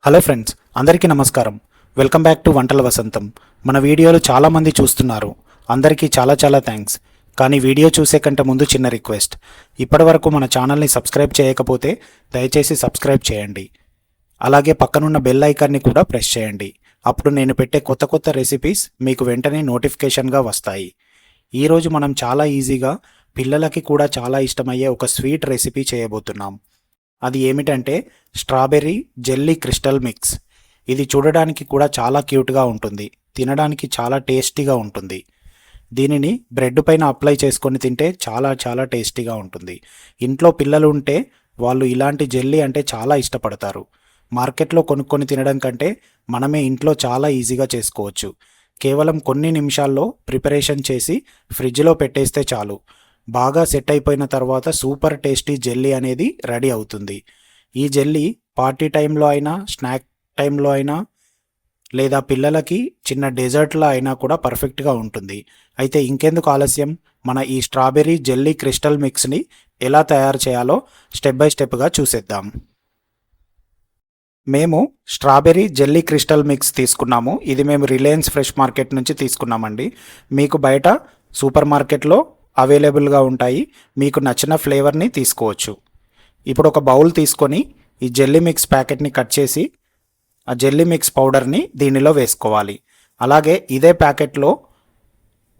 Hello friends, అందరికీ నమస్కారం. Welcome back to వంటల వసంతం. మన వీడియోలు చాలామంది చూస్తున్నారు. అందరికీ చాలా థ్యాంక్స్. కానీ వీడియో చూసే కంటే ముందు చిన్న రిక్వెస్ట్. ఇప్పటివరకు మన ఛానల్ని సబ్స్క్రైబ్ చేయకపోతే దయచేసి సబ్స్క్రైబ్ చేయండి. అలాగే పక్కనున్న బెల్ ఐకాన్ని కూడా ప్రెస్ చేయండి. అప్పుడు నేను పెట్టే కొత్త రెసిపీస్ మీకు వెంటనే నోటిఫికేషన్గా వస్తాయి. ఈరోజు మనం చాలా ఈజీగా పిల్లలకి కూడా చాలా ఇష్టమయ్యే ఒక స్వీట్ రెసిపీ చేయబోతున్నాం. అది ఏమిటంటే స్ట్రాబెర్రీ జెల్లీ క్రిస్టల్ మిక్స్. ఇది చూడడానికి కూడా చాలా క్యూట్గా ఉంటుంది, తినడానికి చాలా టేస్టీగా ఉంటుంది. దీనిని బ్రెడ్ పైన అప్లై చేసుకొని తింటే చాలా టేస్టీగా ఉంటుంది. ఇంట్లో పిల్లలు ఉంటే వాళ్ళు ఇలాంటి జెల్లీ అంటే చాలా ఇష్టపడతారు. మార్కెట్లో కొనుక్కొని తినడం కంటే మనమే ఇంట్లో చాలా ఈజీగా చేసుకోవచ్చు. కేవలం కొన్ని నిమిషాల్లో ప్రిపరేషన్ చేసి ఫ్రిడ్జ్లో పెట్టేస్తే చాలు. బాగా సెట్ అయిపోయిన తర్వాత సూపర్ టేస్టీ జెల్లీ అనేది రెడీ అవుతుంది. ఈ జెల్లీ పార్టీ టైంలో అయినా, స్నాక్ టైంలో అయినా, లేదా పిల్లలకి చిన్న డెజర్ట్లో అయినా కూడా పర్ఫెక్ట్గా ఉంటుంది. అయితే ఇంకెందుకు ఆలస్యం, మన ఈ స్ట్రాబెర్రీ జెల్లీ క్రిస్టల్ మిక్స్ని ఎలా తయారు చేయాలో స్టెప్ బై స్టెప్గా చూసేద్దాం. మేము స్ట్రాబెర్రీ జెల్లీ క్రిస్టల్ మిక్స్ తీసుకున్నాము. ఇది మేము రిలయన్స్ ఫ్రెష్ మార్కెట్ నుంచి తీసుకున్నామండి. మీకు బయట సూపర్ మార్కెట్లో అవైలబుల్గా ఉంటాయి. మీకు నచ్చిన ఫ్లేవర్ని తీసుకోవచ్చు. ఇప్పుడు ఒక బౌల్ తీసుకొని ఈ జెల్లీ మిక్స్ ప్యాకెట్ని కట్ చేసి ఆ జెల్లీ మిక్స్ పౌడర్ని దీనిలో వేసుకోవాలి. అలాగే ఇదే ప్యాకెట్లో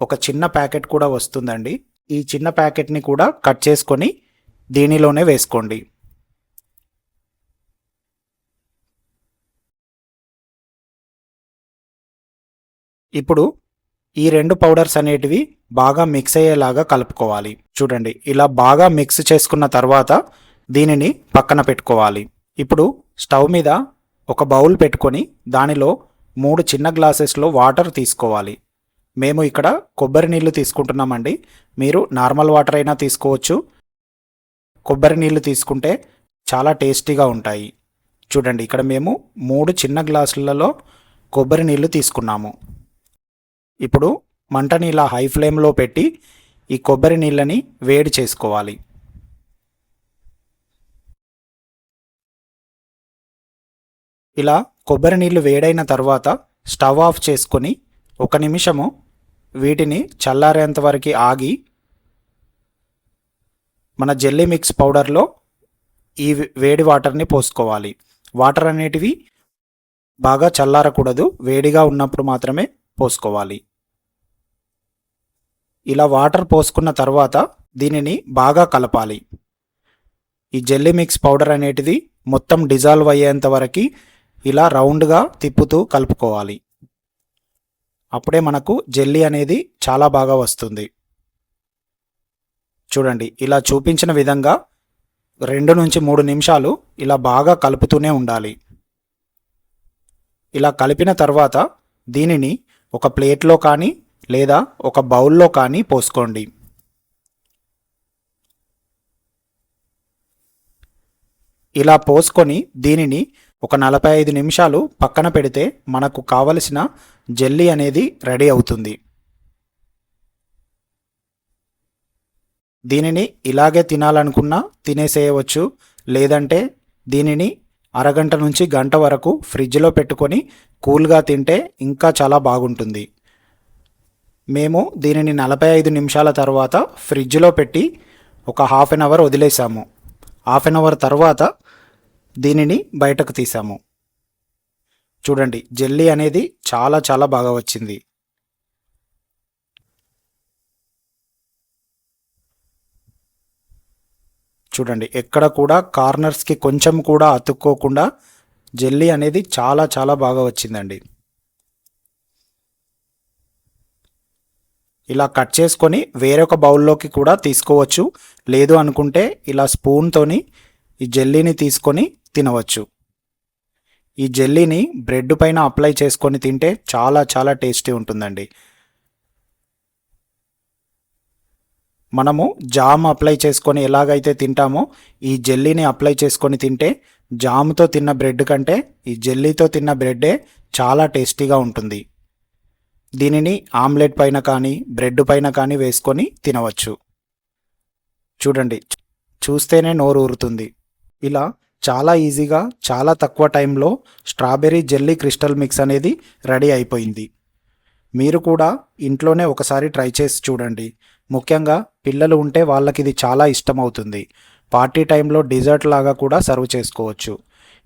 ఒక చిన్న ప్యాకెట్ కూడా వస్తుందండి. ఈ చిన్న ప్యాకెట్ని కూడా కట్ చేసుకొని దీనిలోనే వేసుకోండి. ఇప్పుడు ఈ రెండు పౌడర్స్ అనేటివి బాగా మిక్స్ అయ్యేలాగా కలుపుకోవాలి. చూడండి, ఇలా బాగా మిక్స్ చేసుకున్న తర్వాత దీనిని పక్కన పెట్టుకోవాలి. ఇప్పుడు స్టవ్ మీద ఒక బౌల్ పెట్టుకొని దానిలో 3 చిన్న గ్లాసెస్లో వాటర్ తీసుకోవాలి. మేము ఇక్కడ కొబ్బరి నీళ్ళు తీసుకుంటున్నామండి. మీరు నార్మల్ వాటర్ అయినా తీసుకోవచ్చు. కొబ్బరి నీళ్ళు తీసుకుంటే చాలా టేస్టీగా ఉంటాయి. చూడండి, ఇక్కడ మేము 3 చిన్న గ్లాసులలో కొబ్బరి నీళ్ళు తీసుకున్నాము. ఇప్పుడు మంటని ఇలా హై ఫ్లేమ్లో పెట్టి ఈ కొబ్బరి నీళ్ళని వేడి చేసుకోవాలి. ఇలా కొబ్బరి నీళ్ళు వేడైన తర్వాత స్టవ్ ఆఫ్ చేసుకొని 1 నిమిషము వీటిని చల్లారేంత వరకు ఆగి మన జెల్లీ మిక్స్ పౌడర్లో ఈ వేడి వాటర్ని పోసుకోవాలి. వాటర్ అనేటివి బాగా చల్లారకూడదు, వేడిగా ఉన్నప్పుడు మాత్రమే పోసుకోవాలి. ఇలా వాటర్ పోసుకున్న తర్వాత దీనిని బాగా కలపాలి. ఈ జెల్లీ మిక్స్ పౌడర్ అనేటిది మొత్తం డిజాల్వ్ అయ్యేంత వరకు ఇలా రౌండ్గా తిప్పుతూ కలుపుకోవాలి. అప్పుడే మనకు జెల్లీ అనేది చాలా బాగా వస్తుంది. చూడండి, ఇలా చూపించిన విధంగా 2 నుంచి 3 నిమిషాలు ఇలా బాగా కలుపుతూనే ఉండాలి. ఇలా కలిపిన తర్వాత దీనిని ఒక ప్లేట్లో కానీ లేదా ఒక బౌల్లో కానీ పోసుకోండి. ఇలా పోసుకొని దీనిని ఒక 45 నిమిషాలు పక్కన పెడితే మనకు కావలసిన జెల్లీ అనేది రెడీ అవుతుంది. దీనిని ఇలాగే తినాలనుకున్నా తినేసేయవచ్చు, లేదంటే దీనిని అరగంట నుంచి గంట వరకు ఫ్రిడ్జ్లో పెట్టుకొని కూల్గా తింటే ఇంకా చాలా బాగుంటుంది. మేము దీనిని 45 నిమిషాల తర్వాత ఫ్రిడ్జ్లో పెట్టి ఒక హాఫ్ అన్ అవర్ వదిలేసాము. హాఫ్ అన్ అవర్ తర్వాత దీనిని బయటకు తీసాము. చూడండి, జెల్లీ అనేది చాలా బాగా వచ్చింది. చూడండి, ఎక్కడ కూడా కార్నర్స్కి కొంచెం కూడా అతుక్కోకుండా జెల్లీ అనేది చాలా బాగా వచ్చిందండి. ఇలా కట్ చేసుకొని వేరొక బౌల్లోకి కూడా తీసుకోవచ్చు. లేదు అనుకుంటే ఇలా స్పూన్తోని ఈ జెల్లీని తీసుకొని తినవచ్చు. ఈ జెల్లీని బ్రెడ్ పైన అప్లై చేసుకొని తింటే చాలా టేస్టీ ఉంటుందండి. మనము జామ్ అప్లై చేసుకొని ఎలాగైతే తింటామో ఈ జెల్లీని అప్లై చేసుకొని తింటే జామ్తో తిన్న బ్రెడ్ కంటే ఈ జెల్లీతో తిన్న బ్రెడ్డే చాలా టేస్టీగా ఉంటుంది. దీనిని ఆమ్లెట్ పైన కానీ బ్రెడ్ పైన కానీ వేసుకొని తినవచ్చు. చూడండి, చూస్తేనే నోరు ఊరుతుంది. ఇలా చాలా ఈజీగా చాలా తక్కువ టైంలో స్ట్రాబెర్రీ జెల్లీ క్రిస్టల్ మిక్స్ అనేది రెడీ అయిపోయింది. మీరు కూడా ఇంట్లోనే ఒకసారి ట్రై చేసి చూడండి. ముఖ్యంగా పిల్లలు ఉంటే వాళ్ళకి ఇది చాలా ఇష్టమవుతుంది. పార్టీ టైంలో డిజర్ట్ లాగా కూడా సర్వ్ చేసుకోవచ్చు.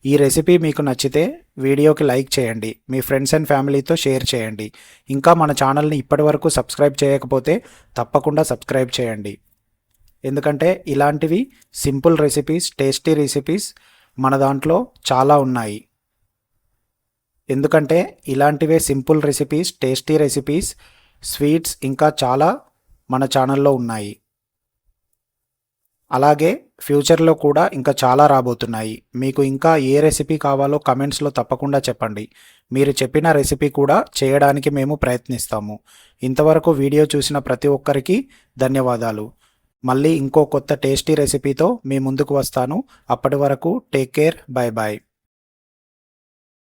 ఈ రెసిపీ మీకు నచ్చితే వీడియోకి లైక్ చేయండి, మీ ఫ్రెండ్స్ అండ్ ఫ్యామిలీతో షేర్ చేయండి. ఇంకా మన ఛానల్ని ఇప్పటివరకు సబ్స్క్రైబ్ చేయకపోతే తప్పకుండా సబ్స్క్రైబ్ చేయండి. ఎందుకంటే ఇలాంటివి సింపుల్ రెసిపీస్, టేస్టీ రెసిపీస్ మన దాంట్లో చాలా ఉన్నాయి. ఎందుకంటే ఇలాంటివే simple recipes, tasty recipes, sweets ఇంకా చాలా మన ఛానల్లో ఉన్నాయి. అలాగే ఫ్యూచర్లో కూడా ఇంకా చాలా రాబోతున్నాయి. మీకు ఇంకా ఏ రెసిపీ కావాలో కమెంట్స్లో తప్పకుండా చెప్పండి. మీరు చెప్పిన రెసిపీ కూడా చేయడానికి మేము ప్రయత్నిస్తాము. ఇంతవరకు వీడియో చూసిన ప్రతి ఒక్కరికి ధన్యవాదాలు. మళ్ళీ ఇంకో కొత్త టేస్టీ రెసిపీతో మీ ముందుకు వస్తాను. అప్పటి వరకు టేక్ కేర్, బై బాయ్.